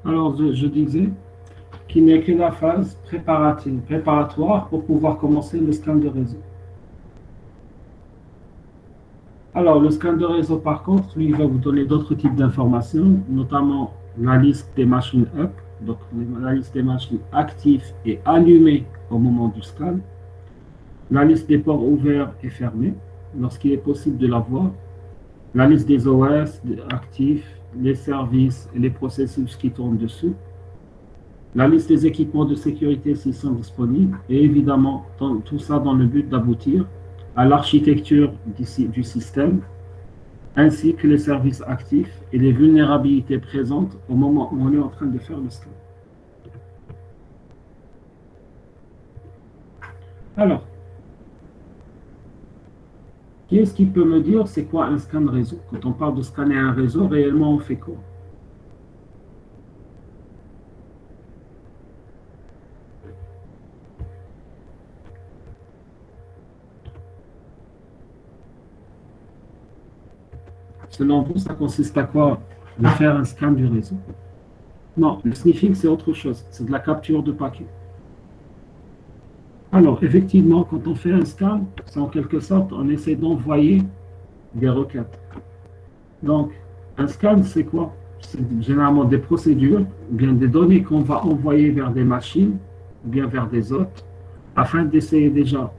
Alors, je disais qu'il n'est que la phase préparatoire pour pouvoir commencer le scan de réseau. Alors, le scan de réseau, par contre, lui, il va vous donner d'autres types d'informations, notamment la liste des machines up, donc la liste des machines actives et allumées au moment du scan, la liste des ports ouverts et fermés, lorsqu'il est possible de la voir, la liste des OS actifs, les services et les processus qui tournent dessous, la liste des équipements de sécurité s'ils sont disponibles, et évidemment, tout ça dans le but d'aboutir à l'architecture du système, ainsi que les services actifs et les vulnérabilités présentes au moment où on est en train de faire le scan. Alors, qui est-ce qui peut me dire c'est quoi un scan réseau? Quand on parle de scanner un réseau, réellement on fait quoi? Selon vous, ça consiste à quoi de faire un scan du réseau? Non, le sniffing, c'est autre chose. C'est de la capture de paquets. Alors, effectivement, quand on fait un scan, c'est en quelque sorte, on essaie d'envoyer des requêtes. Donc, un scan, c'est quoi? C'est généralement des procédures, ou bien des données qu'on va envoyer vers des machines, ou bien vers des hôtes, afin d'essayer déjà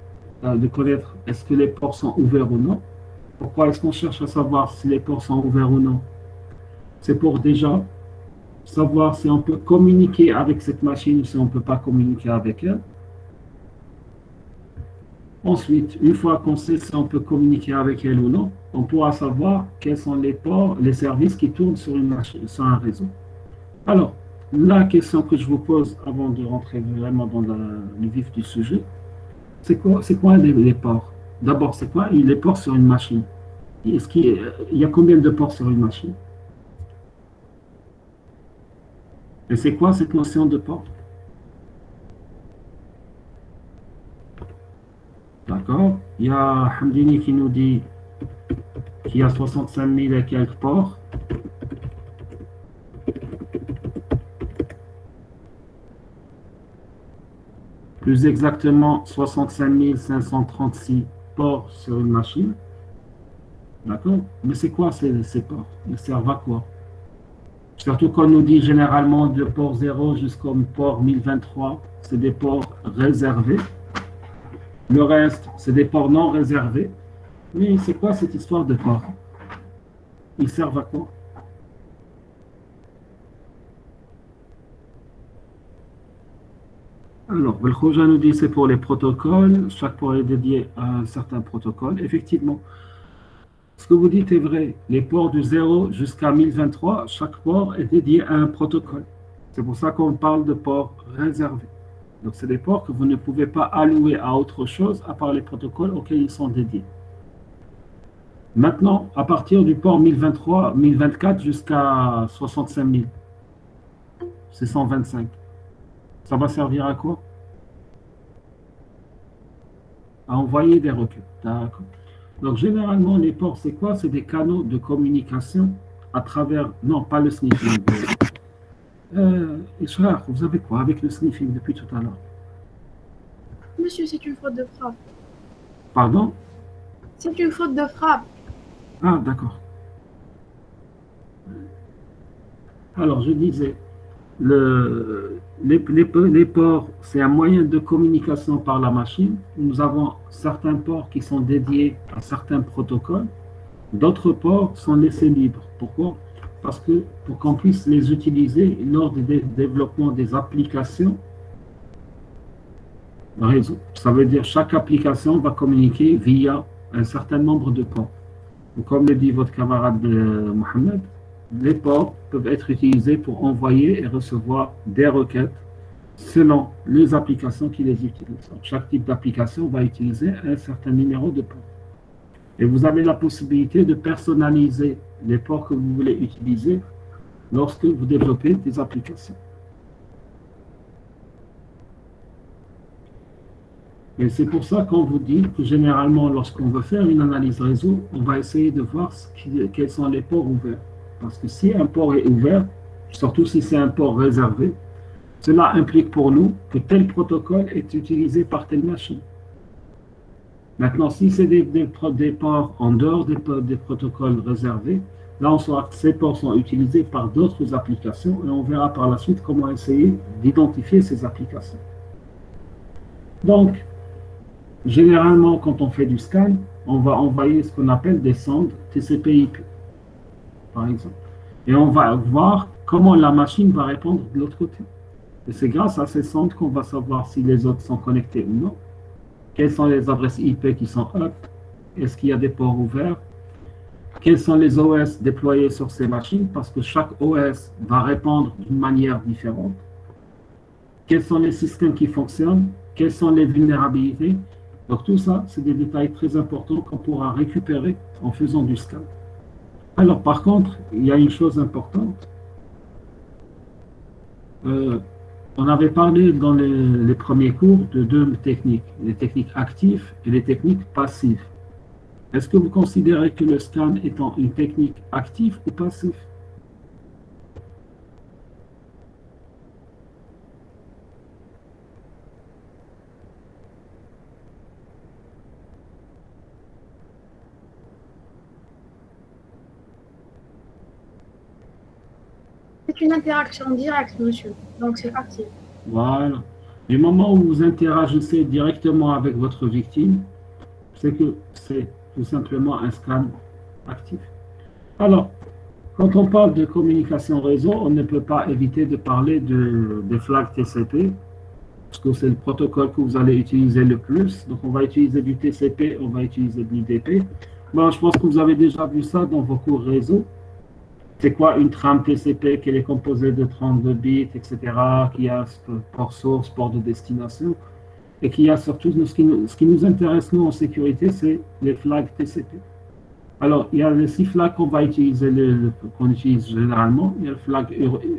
de connaître est-ce que les ports sont ouverts ou non. Pourquoi est-ce qu'on cherche à savoir si les ports sont ouverts ou non? C'est pour déjà savoir si on peut communiquer avec cette machine ou si on ne peut pas communiquer avec elle. Ensuite, une fois qu'on sait si on peut communiquer avec elle ou non, on pourra savoir quels sont les ports, les services qui tournent sur une machine, sur un réseau. Alors, la question que je vous pose avant de rentrer vraiment dans le vif du sujet, c'est quoi les ports? D'abord, c'est quoi les ports sur une machine? Il y a combien de ports sur une machine? Et c'est quoi cette notion de port? D'accord? Il y a Hamdini qui nous dit qu'il y a 65 000 et quelques ports. Plus exactement, 65 536 ports sur une machine. D'accord? Mais c'est quoi ces ports? Ils servent à quoi? Surtout qu'on nous dit généralement de port 0 jusqu'au port 1023, c'est des ports réservés. Le reste, c'est des ports non réservés. Mais c'est quoi cette histoire de ports? Ils servent à quoi? Alors, Belkhouja nous dit c'est pour les protocoles. Chaque port est dédié à un certain protocole. Effectivement, ce que vous dites est vrai. Les ports du 0 jusqu'à 1023, chaque port est dédié à un protocole. C'est pour ça qu'on parle de ports réservés. Donc, c'est des ports que vous ne pouvez pas allouer à autre chose à part les protocoles auxquels ils sont dédiés. Maintenant, à partir du port 1023, 1024 jusqu'à 65 000, c'est 125. Ça va servir à quoi? À envoyer des requêtes. D'accord. Donc, généralement, les ports, c'est quoi? C'est des canaux de communication à travers... Non, pas le sniffing. Ishraq, vous avez quoi avec le sniffing depuis tout à l'heure? Monsieur, c'est une faute de frappe. Pardon? C'est une faute de frappe. Ah, d'accord. Alors, je disais, les ports, c'est un moyen de communication par la machine. Nous avons certains ports qui sont dédiés à certains protocoles. D'autres ports sont laissés libres. Pourquoi? Parce que pour qu'on puisse les utiliser lors du développement des applications réseau. Ça veut dire chaque application va communiquer via un certain nombre de ports. Comme le dit votre camarade Mohamed, les ports peuvent être utilisés pour envoyer et recevoir des requêtes selon les applications qui les utilisent. Donc, chaque type d'application va utiliser un certain numéro de ports. Et vous avez la possibilité de personnaliser les ports que vous voulez utiliser lorsque vous développez des applications. Et c'est pour ça qu'on vous dit que généralement, lorsqu'on veut faire une analyse réseau, on va essayer de voir quels sont les ports ouverts. Parce que si un port est ouvert, surtout si c'est un port réservé, cela implique pour nous que tel protocole est utilisé par telle machine. Maintenant, si c'est des ports en dehors des protocoles réservés, là, ces ports sont utilisés par d'autres applications et on verra par la suite comment essayer d'identifier ces applications. Donc, généralement, quand on fait du scan, on va envoyer ce qu'on appelle des sondes TCP/IP, par exemple. Et on va voir comment la machine va répondre de l'autre côté. Et c'est grâce à ces sondes qu'on va savoir si les autres sont connectés ou non. Quelles sont les adresses IP qui sont up? Est-ce qu'il y a des ports ouverts? Quels sont les OS déployés sur ces machines? Parce que chaque OS va répondre d'une manière différente. Quels sont les systèmes qui fonctionnent? Quelles sont les vulnérabilités? Donc tout ça, c'est des détails très importants qu'on pourra récupérer en faisant du scan. Alors par contre, il y a une chose importante. On avait parlé dans les premiers cours de deux techniques, les techniques actives et les techniques passives. Est-ce que vous considérez que le scan étant une technique active ou passive? C'est une interaction directe, monsieur. Donc c'est actif. Voilà. Du moment où vous interagissez directement avec votre victime, c'est que c'est tout simplement un scan actif. Alors, quand on parle de communication réseau, on ne peut pas éviter de parler des flags TCP, parce que c'est le protocole que vous allez utiliser le plus. Donc, on va utiliser du TCP, on va utiliser de l'IDP. Bon, je pense que vous avez déjà vu ça dans vos cours réseau. C'est quoi une trame TCP, qu'elle est composée de 32 bits, etc., qui a port source, port de destination, et qui a surtout, ce qui nous intéresse, nous, en sécurité, c'est les flags TCP. Alors, il y a les 6 flags qu'on va utiliser, qu'on utilise généralement. Il y a le flag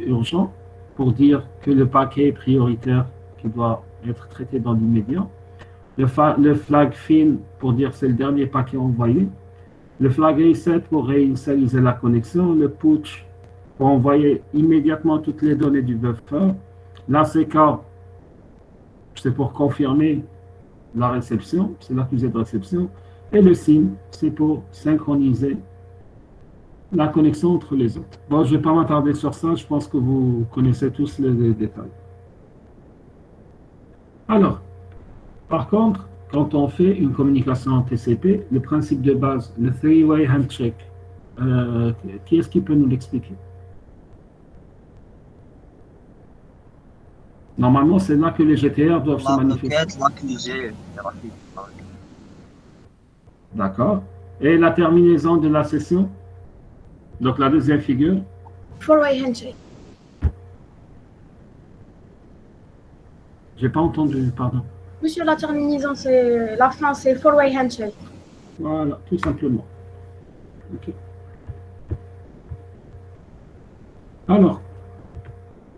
urgent, pour dire que le paquet est prioritaire, qui doit être traité dans l'immédiat. Le flag fin, pour dire que c'est le dernier paquet envoyé. Le flag reset pour réinitialiser la connexion, le putsch pour envoyer immédiatement toutes les données du buffer, l'ACK, c'est pour confirmer la réception, c'est l'accusé de réception, et le SYN, c'est pour synchroniser la connexion entre les autres. Bon, je ne vais pas m'attarder sur ça, je pense que vous connaissez tous les détails. Alors, par contre, quand on fait une communication en TCP, le principe de base, le three-way handshake, qui est-ce qui peut nous l'expliquer? Normalement, c'est là que les GTR doivent se manifester. D'accord. Et la terminaison de la session? Donc la deuxième figure? Four-way handshake. J'ai pas entendu, pardon. Monsieur, la terminaison, c'est la fin, c'est four-way handshake. Voilà, tout simplement. Ok. Alors,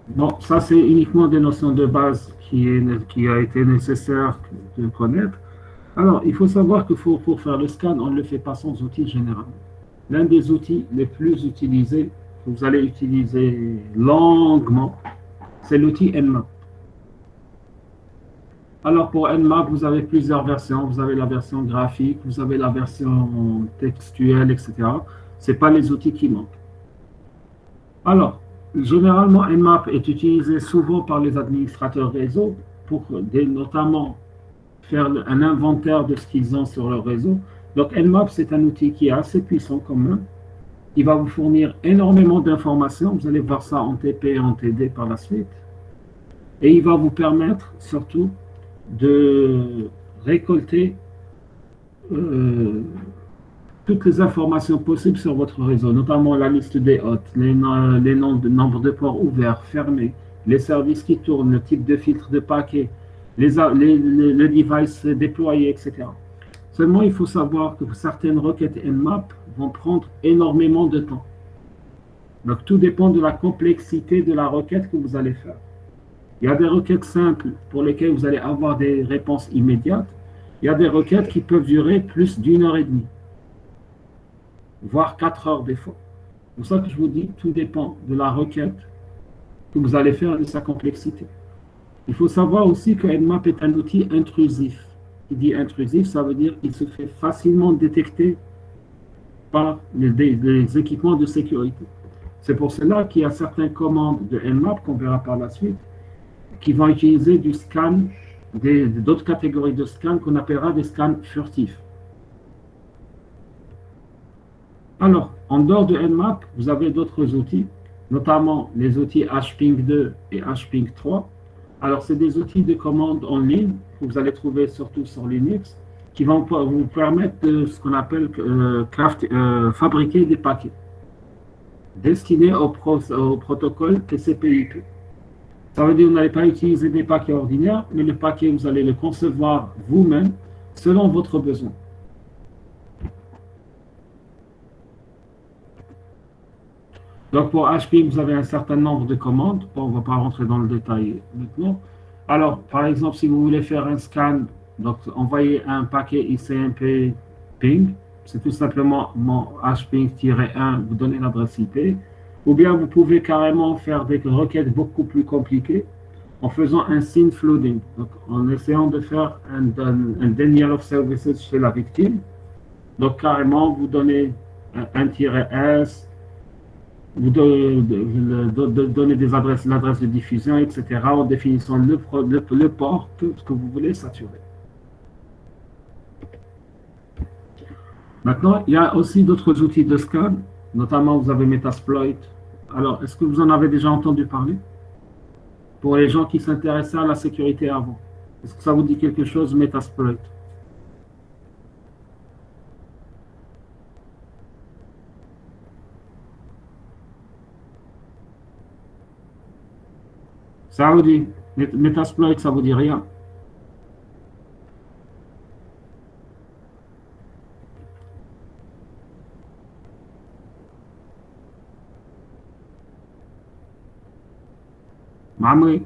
bon, ça c'est uniquement des notions de base qui a été nécessaire de connaître. Alors, il faut savoir que pour faire le scan, on ne le fait pas sans outil généralement. L'un des outils les plus utilisés, que vous allez utiliser longuement, c'est l'outil Nmap. Alors pour Nmap, vous avez plusieurs versions. Vous avez la version graphique, vous avez la version textuelle, etc. Ce n'est pas les outils qui manquent. Alors, généralement, Nmap est utilisé souvent par les administrateurs réseau pour notamment faire un inventaire de ce qu'ils ont sur leur réseau. Donc Nmap, c'est un outil qui est assez puissant quand même. Il va vous fournir énormément d'informations. Vous allez voir ça en TP et en TD par la suite. Et il va vous permettre surtout de récolter toutes les informations possibles sur votre réseau, notamment la liste des hôtes, les noms de nombre de ports ouverts, fermés, les services qui tournent, le type de filtre de paquet, le device déployé, etc. Seulement, il faut savoir que certaines requêtes Nmap vont prendre énormément de temps. Donc, tout dépend de la complexité de la requête que vous allez faire. Il y a des requêtes simples pour lesquelles vous allez avoir des réponses immédiates. Il y a des requêtes qui peuvent durer plus d'1 heure et demie, voire 4 heures des fois. C'est pour ça que je vous dis, tout dépend de la requête que vous allez faire de sa complexité. Il faut savoir aussi que Nmap est un outil intrusif. Qui dit intrusif, ça veut dire qu'il se fait facilement détecter par les équipements de sécurité. C'est pour cela qu'il y a certaines commandes de Nmap, qu'on verra par la suite, qui vont utiliser du scan, d'autres catégories de scans qu'on appellera des scans furtifs. Alors, en dehors de Nmap, vous avez d'autres outils, notamment les outils HPing2 et HPing3. Alors, c'est des outils de commande en ligne que vous allez trouver surtout sur Linux, qui vont vous permettre de ce qu'on appelle fabriquer des paquets destinés au protocole TCP/IP. Ça veut dire que vous n'allez pas utiliser des paquets ordinaires, mais le paquet, vous allez le concevoir vous-même selon votre besoin. Donc pour HP, vous avez un certain nombre de commandes. Bon, on ne va pas rentrer dans le détail maintenant. Alors, par exemple, si vous voulez faire un scan, donc envoyer un paquet ICMP ping, c'est tout simplement mon hping-1, vous donnez l'adresse IP. Ou bien vous pouvez carrément faire des requêtes beaucoup plus compliquées en faisant un SYN flooding, donc en essayant de faire un denial of services chez la victime. Donc carrément, vous donnez un -S, vous donnez des adresses, l'adresse de diffusion, etc., en définissant le port que vous voulez saturer. Maintenant, il y a aussi d'autres outils de scan, notamment vous avez Metasploit. Alors, est-ce que vous en avez déjà entendu parler? Pour les gens qui s'intéressaient à la sécurité avant, est-ce que ça vous dit quelque chose, Metasploit? Ça vous dit, Metasploit, ça vous dit rien? Mamri.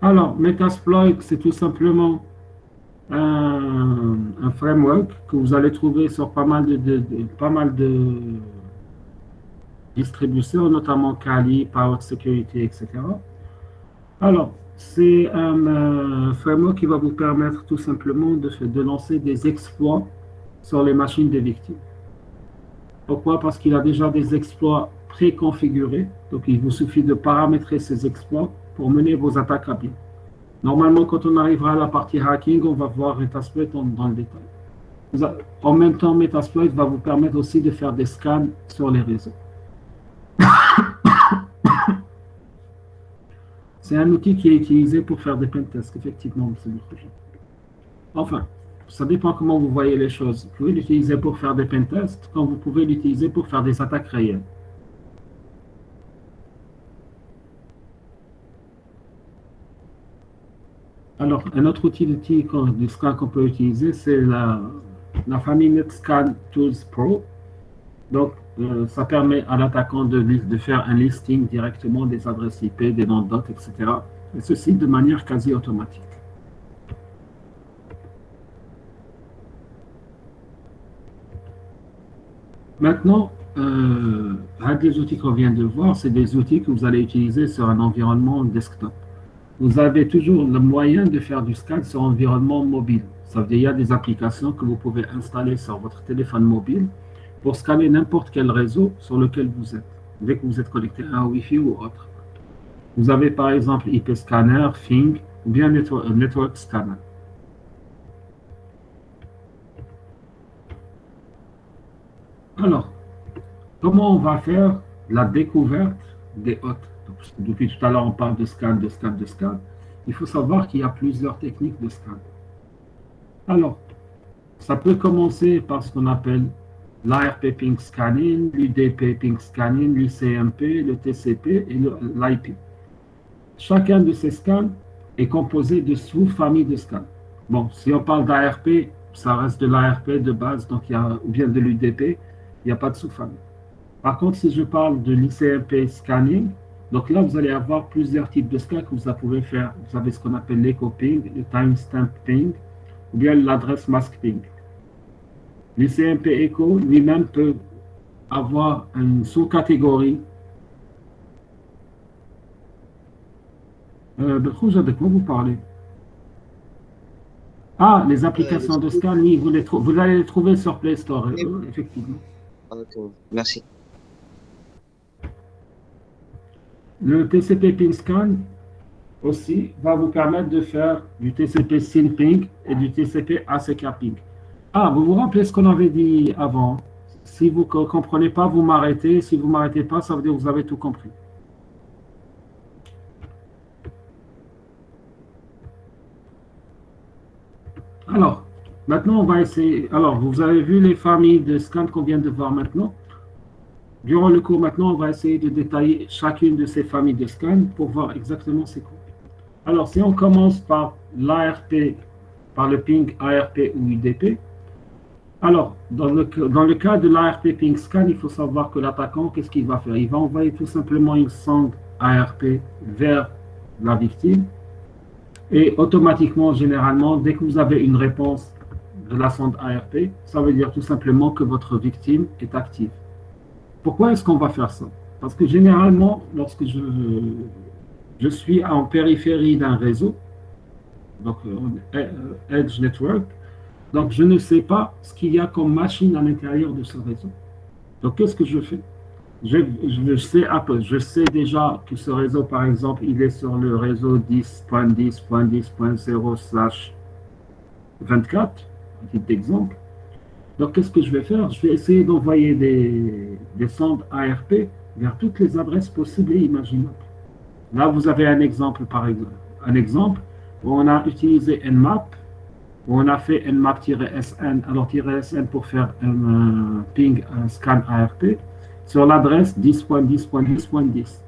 Alors, Metasploit, c'est tout simplement un framework que vous allez trouver sur pas mal de distributions, notamment Kali, Power Security, etc. Alors, c'est un framework qui va vous permettre tout simplement de lancer des exploits sur les machines des victimes. Pourquoi? Parce qu'il a déjà des exploits préconfigurés, donc il vous suffit de paramétrer ces exploits pour mener vos attaques à bien. Normalement, quand on arrivera à la partie hacking, on va voir Metasploit dans le détail. En même temps, Metasploit va vous permettre aussi de faire des scans sur les réseaux. C'est un outil qui est utilisé pour faire des pentests, effectivement, M. Moukhouji. Enfin, ça dépend comment vous voyez les choses. Vous pouvez l'utiliser pour faire des pentests, quand vous pouvez l'utiliser pour faire des attaques réelles. Alors, un autre outil de scan qu'on peut utiliser, c'est la famille NetScan Tools Pro. Donc, ça permet à l'attaquant de faire un listing directement des adresses IP, des noms de dot, etc. Et ceci de manière quasi automatique. Maintenant, les outils qu'on vient de voir, c'est des outils que vous allez utiliser sur un environnement desktop. Vous avez toujours le moyen de faire du scan sur un environnement mobile. Ça veut dire qu'il y a des applications que vous pouvez installer sur votre téléphone mobile pour scanner n'importe quel réseau sur lequel vous êtes, dès que vous êtes connecté à un Wi-Fi ou autre. Vous avez par exemple IP Scanner, Fing ou bien Network Scanner. Alors, comment on va faire la découverte des hôtes? Depuis tout à l'heure, on parle de scan. Il faut savoir qu'il y a plusieurs techniques de scan. Alors, ça peut commencer par ce qu'on appelle l'ARP ping scanning, l'UDP ping scanning, l'ICMP, le TCP et l'IP. Chacun de ces scans est composé de sous-familles de scans. Bon, si on parle d'ARP, ça reste de l'ARP de base, donc ou bien de l'UDP, il n'y a pas de sous-famille. Par contre, si je parle de l'ICMP scanning, donc là, vous allez avoir plusieurs types de scans que vous pouvez faire. Vous avez ce qu'on appelle l'echo ping, le timestamp ping, ou bien l'adresse mask ping. L'ICMP echo lui-même peut avoir une sous-catégorie. Khouja, de quoi vous parlez? Ah, les Les applications de scripts. scan, oui, vous allez les trouver sur Play Store, Oui. effectivement. Ok, merci. Le TCP Ping Scan aussi va vous permettre de faire du TCP SYN Ping et du TCP ACK Ping. Ah, vous vous rappelez ce qu'on avait dit avant? Si vous ne comprenez pas, vous m'arrêtez. Si vous ne m'arrêtez pas, ça veut dire que vous avez tout compris. Alors, maintenant, on va essayer. Alors, vous avez vu les familles de scans qu'on vient de voir maintenant. Durant le cours, maintenant, on va essayer de détailler chacune de ces familles de scans pour voir exactement c'est quoi. Alors, si on commence par l'ARP, par le ping ARP ou UDP, alors, dans le cas de l'ARP ping scan, il faut savoir que l'attaquant, qu'est-ce qu'il va faire? Il va envoyer tout simplement une sonde ARP vers la victime. Et automatiquement, généralement, dès que vous avez une réponse de la sonde ARP, ça veut dire tout simplement que votre victime est active. Pourquoi est-ce qu'on va faire ça? Parce que généralement, lorsque je suis en périphérie d'un réseau, donc Edge Network, donc je ne sais pas ce qu'il y a comme machine à l'intérieur de ce réseau. Donc qu'est-ce que je fais? Je sais déjà que ce réseau, par exemple, il est sur le réseau 10.10.10.0/24, petit exemple. Donc, qu'est-ce que je vais faire? Je vais essayer d'envoyer des sondes ARP vers toutes les adresses possibles et imaginables. Là, vous avez un exemple, par exemple, un exemple où on a utilisé Nmap, où on a fait Nmap-SN, alors -SN pour faire un ping, un scan ARP, sur l'adresse 10.10.10.10.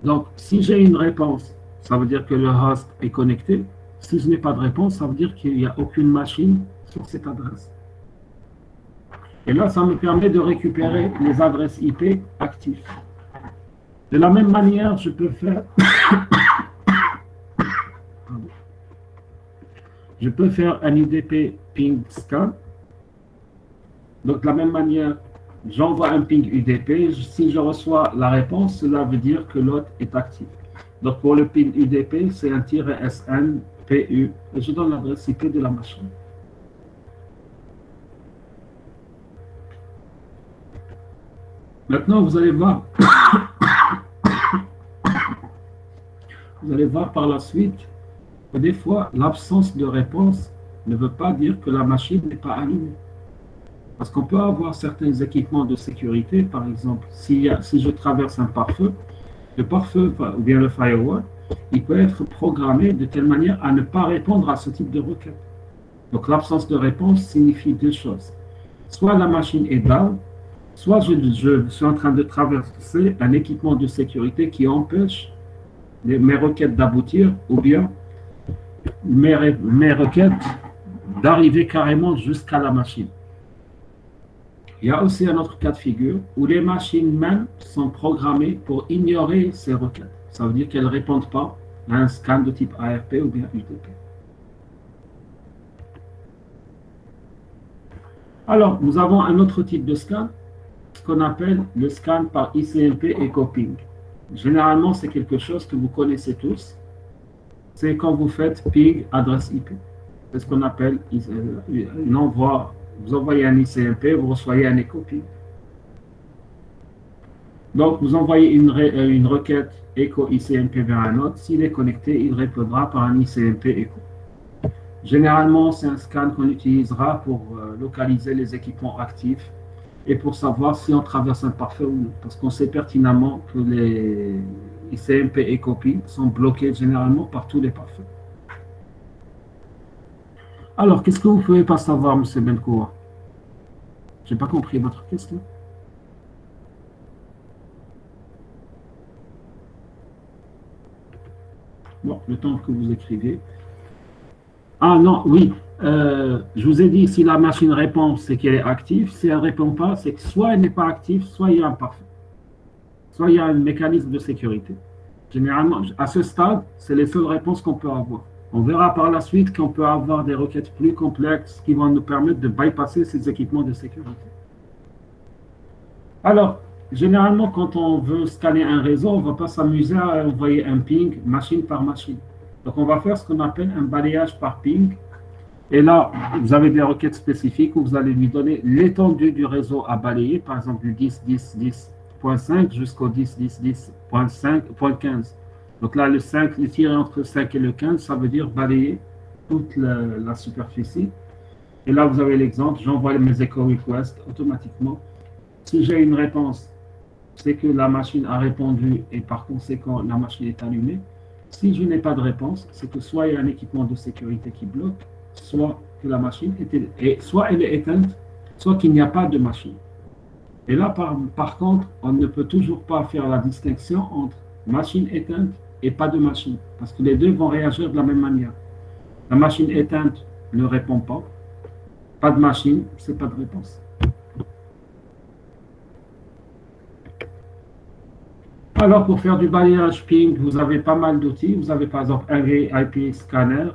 Donc, si j'ai une réponse, ça veut dire que le host est connecté. Si je n'ai pas de réponse, ça veut dire qu'il n'y a aucune machine sur cette adresse. Et là, ça me permet de récupérer les adresses IP actives. De la même manière, je peux faire un UDP ping scan. Donc, de la même manière, j'envoie un ping UDP. Si je reçois la réponse, cela veut dire que l'autre est actif. Donc, pour le ping UDP, c'est un -SN PU. Et je donne l'adresse IP de la machine. Maintenant, vous allez voir par la suite que des fois, l'absence de réponse ne veut pas dire que la machine n'est pas allumée. Parce qu'on peut avoir certains équipements de sécurité, par exemple, si je traverse un pare-feu, le pare-feu ou bien le firewall, il peut être programmé de telle manière à ne pas répondre à ce type de requête. Donc l'absence de réponse signifie deux choses. Soit la machine est down, soit je suis en train de traverser un équipement de sécurité qui empêche mes requêtes d'aboutir, ou bien mes requêtes d'arriver carrément jusqu'à la machine. Il y a aussi un autre cas de figure où les machines même sont programmées pour ignorer ces requêtes. Ça veut dire qu'elles ne répondent pas à un scan de type ARP ou bien UDP. Alors, nous avons un autre type de scan, ce qu'on appelle le scan par ICMP Echo Ping. Généralement, c'est quelque chose que vous connaissez tous. C'est quand vous faites ping adresse IP. C'est ce qu'on appelle un envoi. Vous envoyez un ICMP, vous recevez un Echo Ping. Donc, vous envoyez une requête Echo ICMP vers un autre. S'il est connecté, il répondra par un ICMP Echo. Généralement, c'est un scan qu'on utilisera pour localiser les équipements actifs et pour savoir si on traverse un pare-feu ou non. Parce qu'on sait pertinemment que les ICMP Echo Ping sont bloqués généralement par tous les pare-feux. Alors, qu'est-ce que vous ne pouvez pas savoir, M. Benkoua? Je n'ai pas compris votre question. Bon, le temps que vous écrivez. Ah non, oui. Je vous ai dit, si la machine répond, c'est qu'elle est active. Si elle ne répond pas, c'est que soit elle n'est pas active, soit il y a un pare-feu. Soit il y a un mécanisme de sécurité. Généralement, à ce stade, c'est les seules réponses qu'on peut avoir. On verra par la suite qu'on peut avoir des requêtes plus complexes qui vont nous permettre de bypasser ces équipements de sécurité. Alors, généralement, quand on veut scanner un réseau, on ne va pas s'amuser à envoyer un ping machine par machine. Donc, on va faire ce qu'on appelle un balayage par ping. Et là, vous avez des requêtes spécifiques où vous allez lui donner l'étendue du réseau à balayer, par exemple du 10.10.10.5 jusqu'au 10.10.10.5.15. Donc là, le 5, le tiré entre le 5 et le 15, ça veut dire balayer toute la superficie. Et là, vous avez l'exemple, j'envoie mes echo requests automatiquement. Si j'ai une réponse, c'est que la machine a répondu et par conséquent, la machine est allumée. Si je n'ai pas de réponse, c'est que soit il y a un équipement de sécurité qui bloque, soit que la machine soit elle est éteinte, soit qu'il n'y a pas de machine. Et là, par contre, on ne peut toujours pas faire la distinction entre machine éteinte et pas de machine, parce que les deux vont réagir de la même manière. La machine éteinte ne répond pas de machine, c'est pas de réponse. Alors, pour faire du balayage ping, vous avez pas mal d'outils. Vous avez par exemple Array IP Scanner,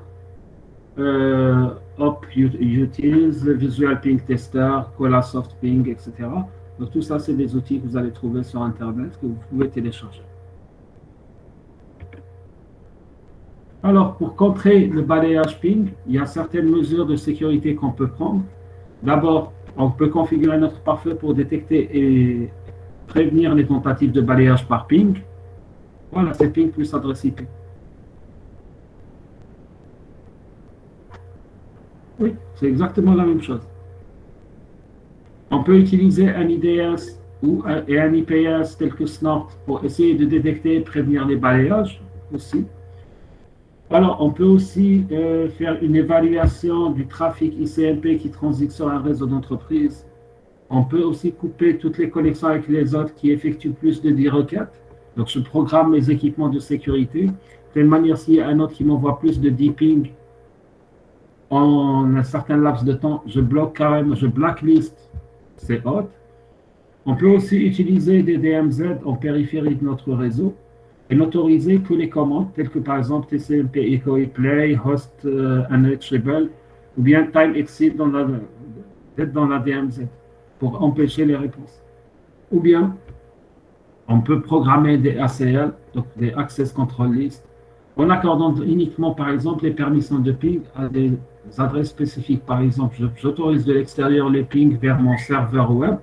Op Utils, Visual Ping Tester, Cola Soft Ping, etc. Donc, tout ça, c'est des outils que vous allez trouver sur Internet que vous pouvez télécharger. Alors, pour contrer le balayage ping, il y a certaines mesures de sécurité qu'on peut prendre. D'abord, on peut configurer notre pare-feu pour détecter et prévenir les tentatives de balayage par ping. Voilà, c'est ping plus adresse IP. Oui, c'est exactement la même chose. On peut utiliser un IDS et un IPS tel que Snort pour essayer de détecter et prévenir les balayages aussi. Alors, on peut aussi faire une évaluation du trafic ICMP qui transite sur un réseau d'entreprise. On peut aussi couper toutes les connexions avec les autres qui effectuent plus de 10 requêtes. Donc, je programme mes équipements de sécurité. De telle manière, s'il y a un autre qui m'envoie plus de 10 pings en un certain laps de temps, je bloque carrément, je blacklist ces hôtes. On peut aussi utiliser des DMZ en périphérie de notre réseau et n'autoriser que les commandes, telles que par exemple TCMP Echo et Play, Host Unreachable, ou bien Time Exit dans la DMZ pour empêcher les réponses. Ou bien, on peut programmer des ACL, donc des Access Control List, en accordant uniquement, par exemple, les permissions de ping à des adresses spécifiques. Par exemple, j'autorise de l'extérieur les pings vers mon serveur web,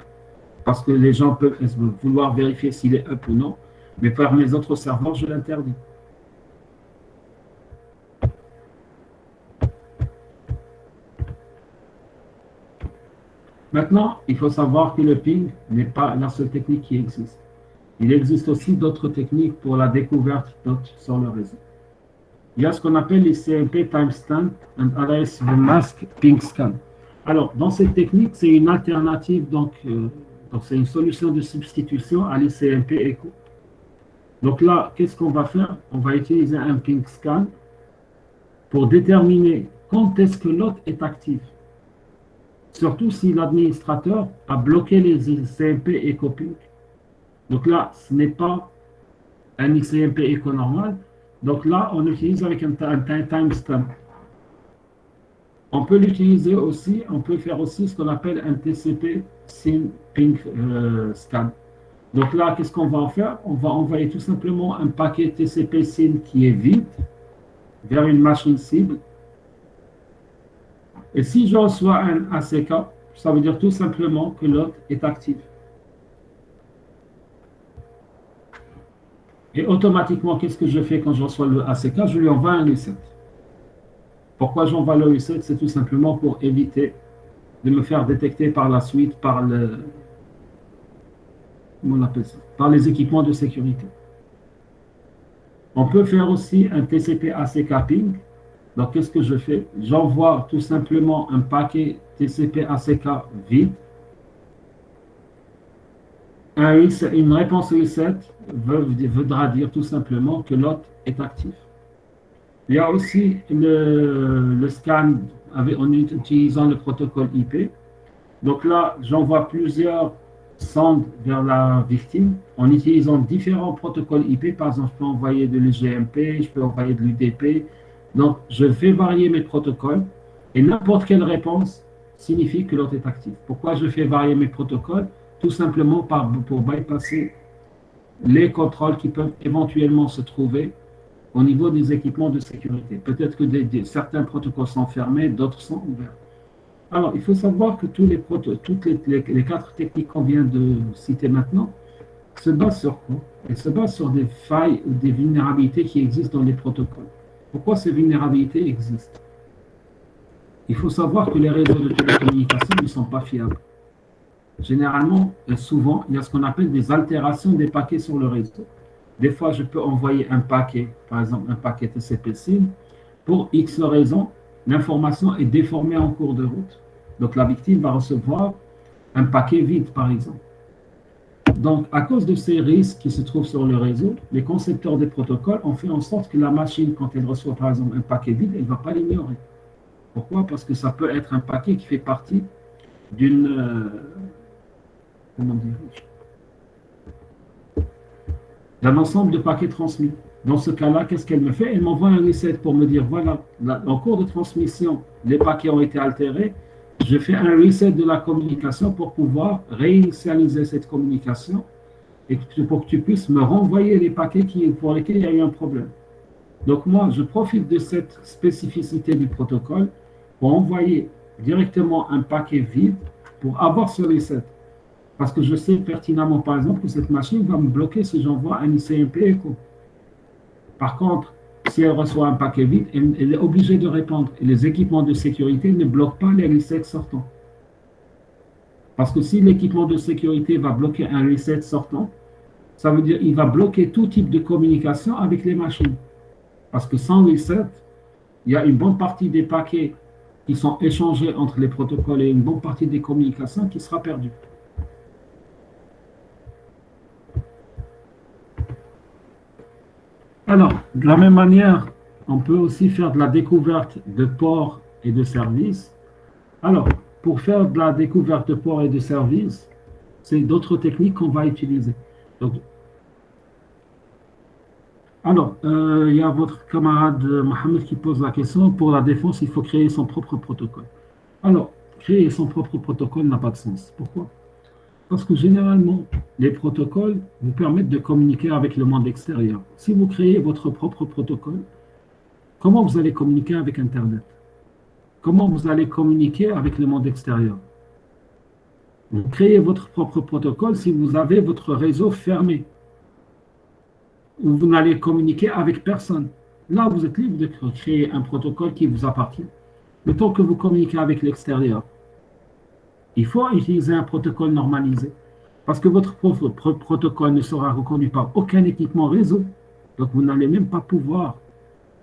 parce que les gens peuvent vouloir vérifier s'il est up ou non, mais par mes autres serveurs, je l'interdis. Maintenant, il faut savoir que le ping n'est pas la seule technique qui existe. Il existe aussi d'autres techniques pour la découverte d'hôtes sur le réseau. Il y a ce qu'on appelle les CMP Timestamp and Alias Mask Ping Scan. Alors, dans cette technique, c'est une alternative, donc c'est une solution de substitution à l'ICMP Echo. Donc là, qu'est-ce qu'on va faire? On va utiliser un ping scan pour déterminer quand est-ce que l'hôte est actif. Surtout si l'administrateur a bloqué les ICMP Echo Ping. Donc là, ce n'est pas un ICMP Echo normal. Donc là, on utilise avec un timestamp. On peut l'utiliser aussi, on peut faire aussi ce qu'on appelle un TCP SYN Ping Scan. Donc là, qu'est-ce qu'on va en faire? On va envoyer tout simplement un paquet TCP SYN qui est vide vers une machine cible. Et si je reçois un ACK, ça veut dire tout simplement que l'hôte est actif. Et automatiquement, qu'est-ce que je fais quand je reçois le ACK? Je lui envoie un U7. Pourquoi j'envoie le U7? C'est tout simplement pour éviter de me faire détecter par la suite par comment on appelle ça? Par les équipements de sécurité. On peut faire aussi un TCP ACK ping. Donc, qu'est-ce que je fais? J'envoie tout simplement un paquet TCP ACK vide. Une réponse U7 voudra dire tout simplement que l'hôte est actif. Il y a aussi le scan en utilisant le protocole IP. Donc là, j'envoie plusieurs sondes vers la victime en utilisant différents protocoles IP. Par exemple, je peux envoyer de l'UGMP, je peux envoyer de l'UDP. Donc, je fais varier mes protocoles et n'importe quelle réponse signifie que l'hôte est actif. Pourquoi je fais varier mes protocoles? tout simplement pour bypasser les contrôles qui peuvent éventuellement se trouver au niveau des équipements de sécurité. Peut-être que certains protocoles sont fermés, d'autres sont ouverts. Alors, il faut savoir que toutes les quatre techniques qu'on vient de citer maintenant se basent sur quoi? Elles se basent sur des failles ou des vulnérabilités qui existent dans les protocoles. Pourquoi ces vulnérabilités existent? Il faut savoir que les réseaux de télécommunications ne sont pas fiables. Généralement et souvent, il y a ce qu'on appelle des altérations des paquets sur le réseau. Des fois, je peux envoyer un paquet, par exemple un paquet TCP/SYN, pour X raisons, l'information est déformée en cours de route. Donc, la victime va recevoir un paquet vide, par exemple. Donc, à cause de ces risques qui se trouvent sur le réseau, les concepteurs des protocoles ont fait en sorte que la machine, quand elle reçoit, par exemple, un paquet vide, elle ne va pas l'ignorer. Pourquoi? Parce que ça peut être un paquet qui fait partie d'un ensemble de paquets transmis. Dans ce cas-là, qu'est-ce qu'elle me fait? Elle m'envoie un reset pour me dire, voilà, en cours de transmission, les paquets ont été altérés. Je fais un reset de la communication pour pouvoir réinitialiser cette communication et pour que tu puisses me renvoyer les paquets pour lesquels il y a eu un problème. Donc moi, je profite de cette spécificité du protocole pour envoyer directement un paquet vide pour avoir ce reset. Parce que je sais pertinemment, par exemple, que cette machine va me bloquer si j'envoie un ICMP écho. Par contre, si elle reçoit un paquet vide, elle est obligée de répondre. Et les équipements de sécurité ne bloquent pas les resets sortants. Parce que si l'équipement de sécurité va bloquer un reset sortant, ça veut dire qu'il va bloquer tout type de communication avec les machines. Parce que sans reset, il y a une bonne partie des paquets qui sont échangés entre les protocoles et une bonne partie des communications qui sera perdue. Alors, de la même manière, on peut aussi faire de la découverte de ports et de services. Alors, pour faire de la découverte de ports et de services, c'est d'autres techniques qu'on va utiliser. Donc, alors, il y a votre camarade Mohamed qui pose la question. Pour la défense, il faut créer son propre protocole. Alors, créer son propre protocole n'a pas de sens. Pourquoi? Parce que généralement, les protocoles vous permettent de communiquer avec le monde extérieur. Si vous créez votre propre protocole, comment vous allez communiquer avec Internet? Comment vous allez communiquer avec le monde extérieur? Vous créez votre propre protocole si vous avez votre réseau fermé, où vous n'allez communiquer avec personne. Là, vous êtes libre de créer un protocole qui vous appartient. Mais tant que vous communiquez avec l'extérieur, il faut utiliser un protocole normalisé. Parce que votre protocole ne sera reconnu par aucun équipement réseau. Donc, vous n'allez même pas pouvoir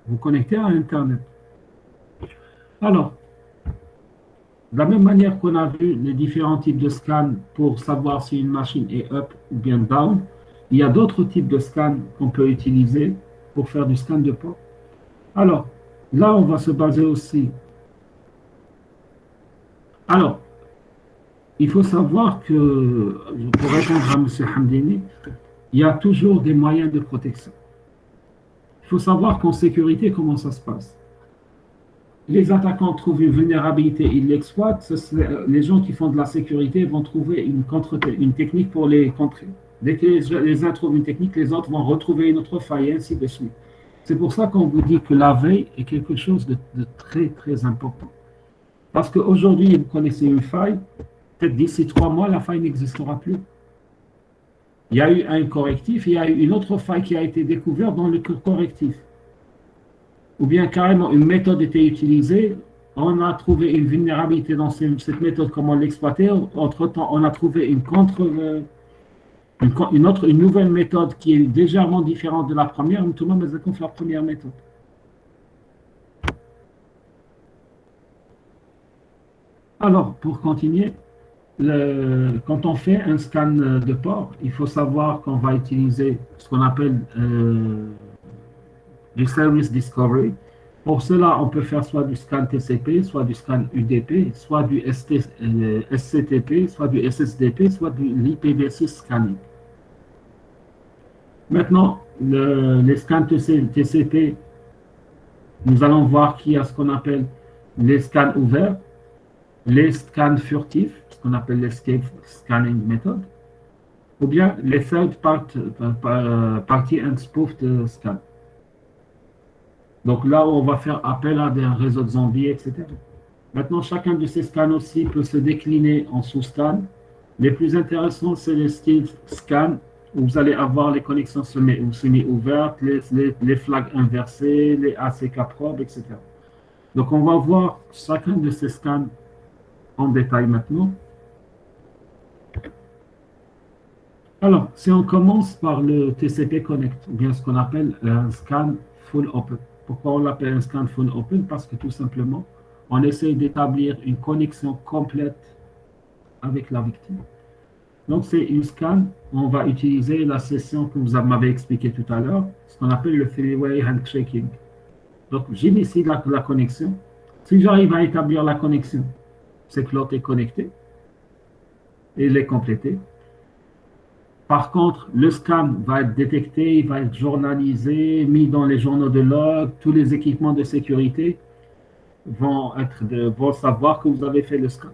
vous connecter à Internet. Alors, de la même manière qu'on a vu les différents types de scans pour savoir si une machine est up ou bien down, il y a d'autres types de scans qu'on peut utiliser pour faire du scan de port. Alors, là, on va se baser aussi. Alors, il faut savoir que, pour répondre à M. Hamdini, il y a toujours des moyens de protection. Il faut savoir qu'en sécurité, comment ça se passe. Les attaquants trouvent une vulnérabilité, ils l'exploitent. Les gens qui font de la sécurité vont trouver une technique pour les contrer. Dès que les uns trouvent une technique, les autres vont retrouver une autre faille, et ainsi de suite. C'est pour ça qu'on vous dit que la veille est quelque chose de très, très important. Parce qu'aujourd'hui, vous connaissez une faille, peut-être d'ici 3 mois, la faille n'existera plus. Il y a eu un correctif, il y a eu une autre faille qui a été découverte dans le correctif. Ou bien carrément une méthode était utilisée, on a trouvé une vulnérabilité dans cette méthode, comment l'exploiter. Entre-temps, on a trouvé une nouvelle méthode qui est légèrement différente de la première, mais tout le monde a contre la première méthode. Alors, pour continuer, quand on fait un scan de port, il faut savoir qu'on va utiliser ce qu'on appelle du Service Discovery. Pour cela, on peut faire soit du scan TCP, soit du scan UDP, soit du SCTP, soit du SSDP, soit du l'IPv6 scanning. Maintenant, les scans TCP, nous allons voir qu'il y a ce qu'on appelle les scans ouverts. les scans furtifs, ce qu'on appelle l'escape scanning method, ou bien les party and spoofed scan. Donc là, on va faire appel à des réseaux de zombies, etc. Maintenant, chacun de ces scans aussi peut se décliner en sous-scans. Les plus intéressants, c'est les stealth scans, où vous allez avoir les connexions semi-ouvertes, les flags inversés, les ACK probes, etc. Donc, on va voir chacun de ces scans en détail maintenant. Alors, si on commence par le TCP Connect, ou bien ce qu'on appelle un scan full open. Pourquoi on l'appelle un scan full open? Parce que tout simplement, on essaie d'établir une connexion complète avec la victime. Donc, c'est une scan. On va utiliser la session que vous m'avez expliqué tout à l'heure, ce qu'on appelle le three-way handshaking. Donc, j'initie la connexion. Si j'arrive à établir la connexion, c'est que l'autre est connecté et il est complété. Par contre, le scan va être détecté, il va être journalisé, mis dans les journaux de log. Tous les équipements de sécurité vont savoir que vous avez fait le scan.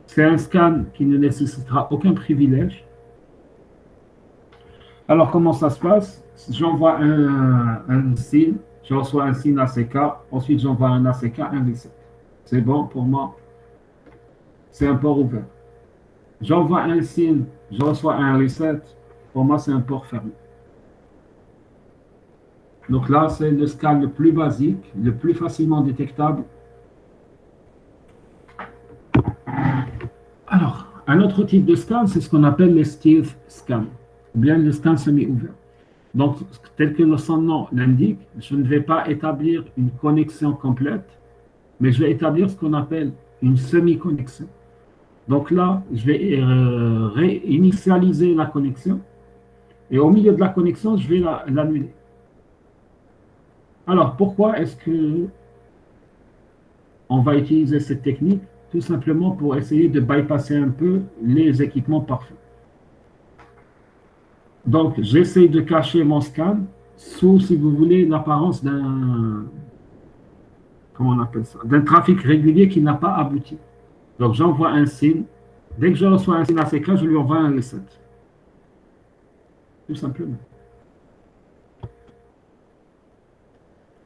C'est un scan qui ne nécessitera aucun privilège. Alors, comment ça se passe? J'envoie un SYN, je reçois un SYN ACK, ensuite j'envoie un ACK, un reset. C'est bon pour moi. C'est un port ouvert. J'envoie un SYN, je reçois un reset. Pour moi, c'est un port fermé. Donc là, c'est le scan le plus basique, le plus facilement détectable. Alors, un autre type de scan, c'est ce qu'on appelle les stealth scans, ou bien le scan semi-ouvert. Donc, tel que son nom l'indique, je ne vais pas établir une connexion complète, mais je vais établir ce qu'on appelle une semi-connexion. Donc là, je vais réinitialiser la connexion, et au milieu de la connexion, je vais l'annuler. Alors, pourquoi est-ce que on va utiliser cette technique? Tout simplement pour essayer de bypasser un peu les équipements parfaits. Donc, j'essaie de cacher mon scan sous, si vous voulez, l'apparence d'un trafic régulier qui n'a pas abouti. Donc, j'envoie un SYN. Dès que je reçois un SYN ACK, je lui envoie un reset. Tout simplement.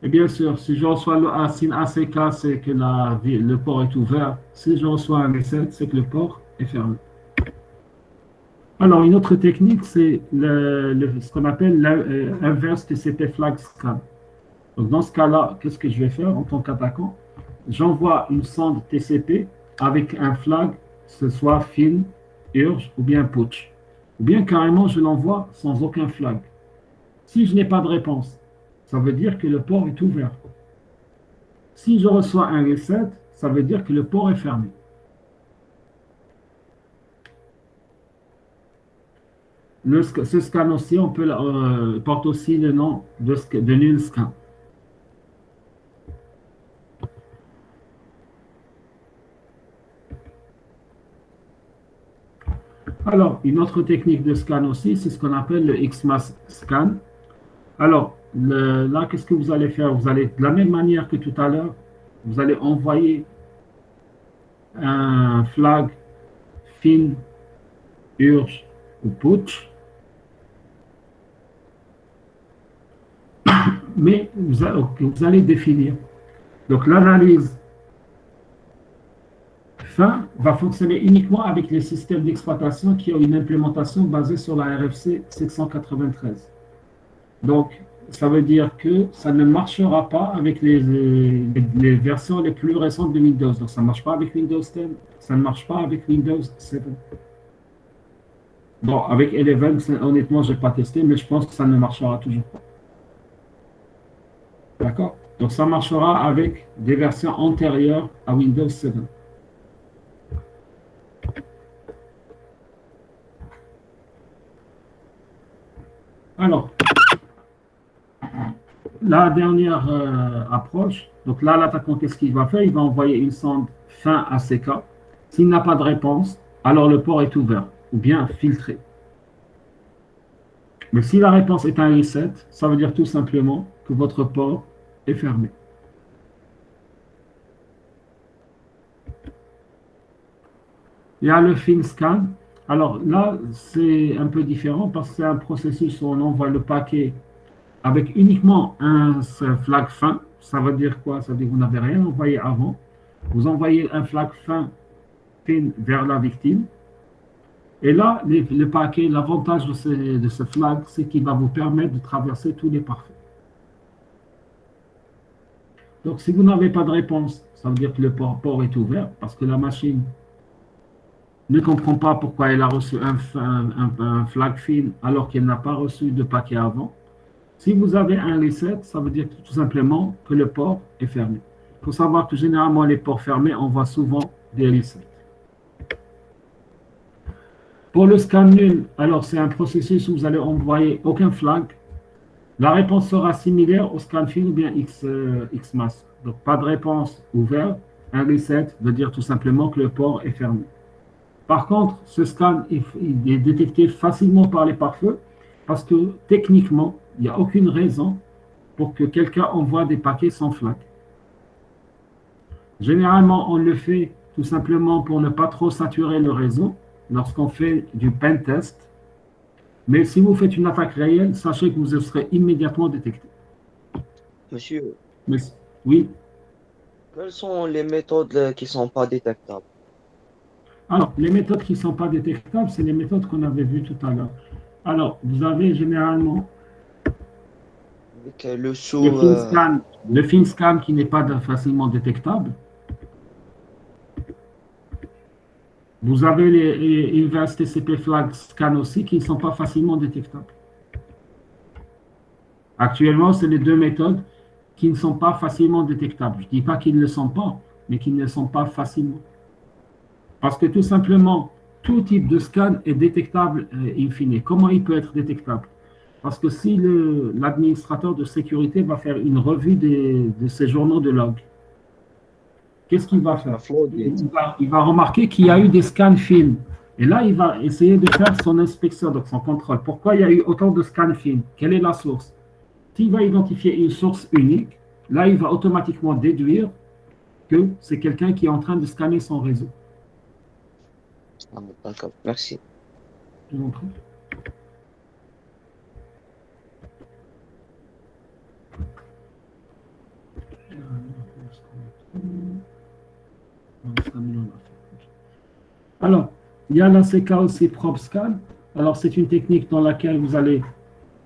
Et bien sûr, si je reçois un SYN ACK, c'est que le port est ouvert. Si je reçois un reset, c'est que le port est fermé. Alors, une autre technique, c'est ce qu'on appelle l'inverse TCP flag scan. Donc, dans ce cas-là, qu'est-ce que je vais faire en tant qu'attaquant? J'envoie une sonde TCP avec un flag, que ce soit FIN, urge ou bien putsch. Ou bien carrément, je l'envoie sans aucun flag. Si je n'ai pas de réponse, ça veut dire que le port est ouvert. Si je reçois un reset, ça veut dire que le port est fermé. Ce scan aussi, porte aussi le nom de null scan. Alors, une autre technique de scan aussi, c'est ce qu'on appelle le XMAS scan. Alors, là, qu'est-ce que vous allez faire? Vous allez, de la même manière que tout à l'heure, vous allez envoyer un flag FIN, urge ou putsch. Mais vous allez définir. Donc, l'analyse fin va fonctionner uniquement avec les systèmes d'exploitation qui ont une implémentation basée sur la RFC 793. Donc, ça veut dire que ça ne marchera pas avec les versions les plus récentes de Windows. Donc, ça ne marche pas avec Windows 10, ça ne marche pas avec Windows 7. Bon, avec 11, honnêtement, je n'ai pas testé, mais je pense que ça ne marchera toujours pas. D'accord? Donc, ça marchera avec des versions antérieures à Windows 7. Alors, la dernière approche, donc là, l'attaquant, qu'est-ce qu'il va faire? Il va envoyer une sonde fin ACK. S'il n'a pas de réponse, alors le port est ouvert ou bien filtré. Mais si la réponse est un reset, ça veut dire tout simplement que votre port est fermé. Il y a le fin scan. Alors là, c'est un peu différent parce que c'est un processus où on envoie le paquet avec uniquement un flag fin. Ça veut dire quoi? Ça veut dire que vous n'avez rien envoyé avant. Vous envoyez un flag fin vers la victime. Et là, le paquet, l'avantage de ce flag, c'est qu'il va vous permettre de traverser tous les pare-feux. Donc, si vous n'avez pas de réponse, ça veut dire que le port est ouvert parce que la machine ne comprend pas pourquoi elle a reçu un flag fin alors qu'elle n'a pas reçu de paquet avant. Si vous avez un reset, ça veut dire tout simplement que le port est fermé. Il faut savoir que généralement, les ports fermés, on voit souvent des resets. Pour le scan nul, alors c'est un processus où vous allez envoyer aucun flag. La réponse sera similaire au scan fin ou bien XMAS. Donc pas de réponse ouverte. Un reset veut dire tout simplement que le port est fermé. Par contre, ce scan il est détecté facilement par les pare-feux parce que techniquement, il n'y a aucune raison pour que quelqu'un envoie des paquets sans flag. Généralement, on le fait tout simplement pour ne pas trop saturer le réseau lorsqu'on fait du pen test. Mais si vous faites une attaque réelle, sachez que vous serez immédiatement détecté. Monsieur, Mais, oui. quelles sont les méthodes qui ne sont pas détectables? Alors, les méthodes qui ne sont pas détectables, c'est les méthodes qu'on avait vues tout à l'heure. Alors, vous avez généralement Avec le sous. le fin scan qui n'est pas facilement détectable. Vous avez les inverse TCP flag scan aussi qui ne sont pas facilement détectables. Actuellement, c'est les deux méthodes qui ne sont pas facilement détectables. Je ne dis pas qu'ils ne le sont pas, mais qu'ils ne le sont pas facilement. Parce que tout simplement, tout type de scan est détectable in fine. Comment il peut être détectable? Parce que si l'administrateur de sécurité va faire une revue de ces journaux de log, qu'est-ce qu'il va faire? Il va remarquer qu'il y a eu des scans fins. Et là, il va essayer de faire son inspection, donc son contrôle. Pourquoi il y a eu autant de scans fins? Quelle est la source? S'il va identifier une source unique, là, il va automatiquement déduire que c'est quelqu'un qui est en train de scanner son réseau. Ah, d'accord, merci. Je vous en prie. Alors, il y a l'ACK aussi PropScan. Alors, c'est une technique dans laquelle vous allez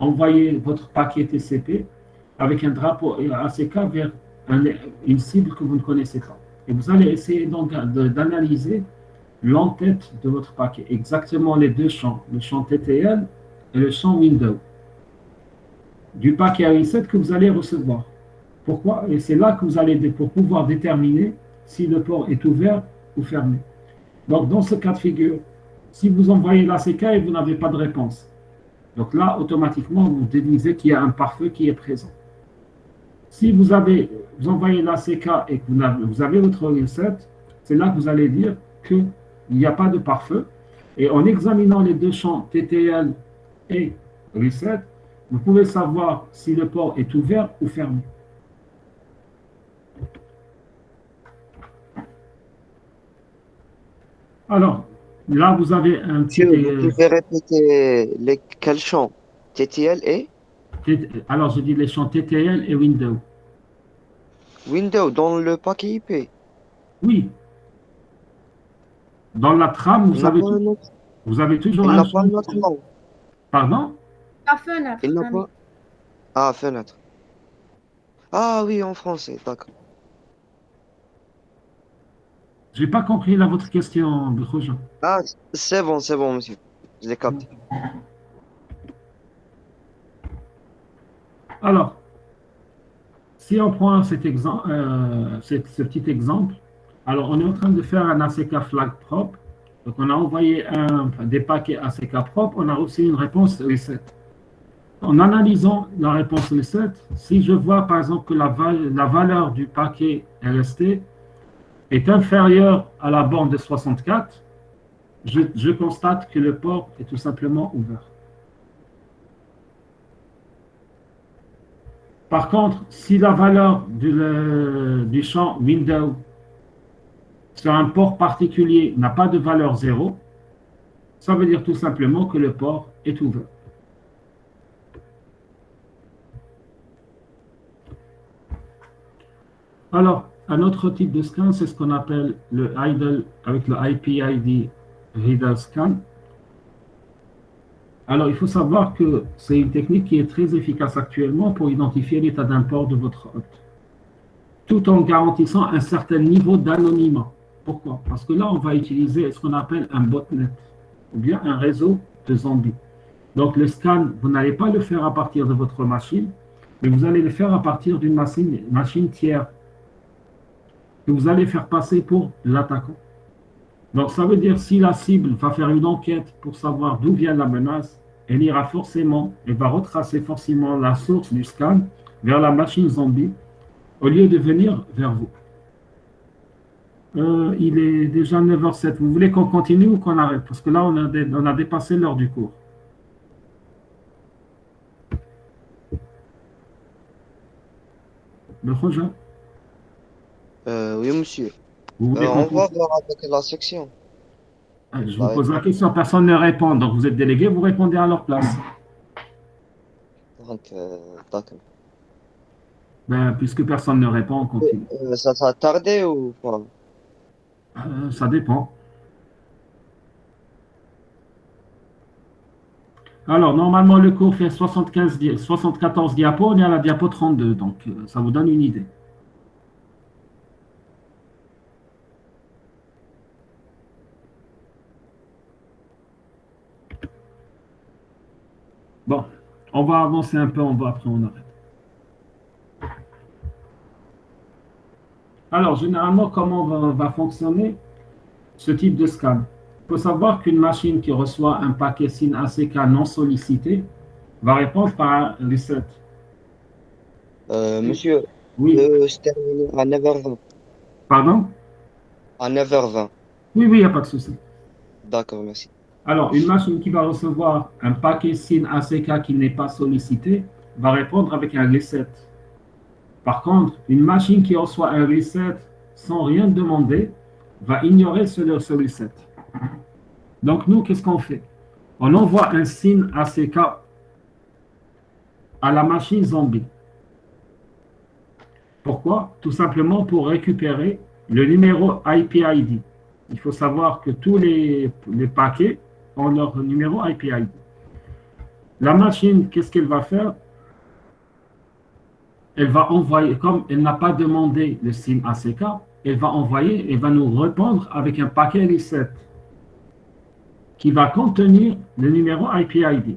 envoyer votre paquet TCP avec un drapeau ACK vers une cible que vous ne connaissez pas. Et vous allez essayer donc d'analyser l'entête de votre paquet, exactement les deux champs, le champ TTL et le champ window du paquet reset que vous allez recevoir. Pourquoi? Et c'est là que vous allez pour pouvoir déterminer si le port est ouvert ou fermé. Donc, dans ce cas de figure, si vous envoyez l'ACK et vous n'avez pas de réponse, donc là, automatiquement, vous déduisez qu'il y a un pare-feu qui est présent. Si vous envoyez l'ACK et que vous avez votre reset, c'est là que vous allez dire qu'il n'y a pas de pare-feu. Et en examinant les deux champs TTL et reset, vous pouvez savoir si le port est ouvert ou fermé. Alors, là, vous avez un petit... Vous pouvez répéter quels champs? TTL et Alors, je dis les champs TTL et Windows. Windows dans le paquet IP. Oui. Dans la trame, vous avez toujours Il un n'a champ. pas notre nom. Pardon? La fenêtre. Il n'a pas. Ah, fenêtre. Ah oui, en français, d'accord. Je n'ai pas compris là votre question, Bekhoja. Ah, c'est bon, monsieur. Je l'ai capté. Alors, si on prend ce petit exemple, alors on est en train de faire un ACK flag propre. Donc, on a envoyé des paquets ACK propres, on a reçu une réponse reset. En analysant la réponse reset, si je vois par exemple que la valeur du paquet RST est inférieure à la borne de 64, je constate que le port est tout simplement ouvert. Par contre, si la valeur du champ window sur un port particulier n'a pas de valeur 0, ça veut dire tout simplement que le port est ouvert. Alors, un autre type de scan, c'est ce qu'on appelle le idle avec le IPID Reader Scan. Alors, il faut savoir que c'est une technique qui est très efficace actuellement pour identifier l'état d'un port de votre hôte, tout en garantissant un certain niveau d'anonymat. Pourquoi? Parce que là, on va utiliser ce qu'on appelle un botnet, ou bien un réseau de zombies. Donc, le scan, vous n'allez pas le faire à partir de votre machine, mais vous allez le faire à partir d'une machine tiers que vous allez faire passer pour l'attaquant. Donc, ça veut dire si la cible va faire une enquête pour savoir d'où vient la menace, elle ira forcément, elle va retracer forcément la source du scan vers la machine zombie au lieu de venir vers vous. Il est déjà 9h07. Vous voulez qu'on continue ou qu'on arrête? Parce que là, on a dépassé l'heure du cours. Le Roger, Oui, monsieur. vous voulez On qu'on va continue? voir avec la section. Je vous pose la question, personne ne répond. Donc, vous êtes délégué, vous répondez à leur place. Donc, d'accord. Ben, puisque personne ne répond, on continue. Ça a tardé ou pas? Ça dépend. Alors, normalement, le cours fait 74 diapos, on est à la diapo 32, donc ça vous donne une idée. Bon, on va avancer un peu, après on arrête. Alors, généralement, comment va fonctionner ce type de scan? Il faut savoir qu'une machine qui reçoit un paquet SYN ACK non sollicité va répondre par un reset. Monsieur, Oui, se termine à 9h20. pardon? À 9h20. Oui, il n'y a pas de souci. D'accord, merci. Alors, une machine qui va recevoir un paquet SYN ACK qui n'est pas sollicité va répondre avec un reset. Par contre, une machine qui reçoit un reset sans rien demander va ignorer ce reset. Donc, nous, qu'est-ce qu'on fait? On envoie un SYN ACK à la machine zombie. Pourquoi? Tout simplement pour récupérer le numéro IPID. Il faut savoir que tous les paquets ont leur numéro IPID. La machine, qu'est-ce qu'elle va faire? Elle va envoyer, comme elle n'a pas demandé le SYN ACK, elle va envoyer, elle va nous répondre avec un paquet reset qui va contenir le numéro IPID.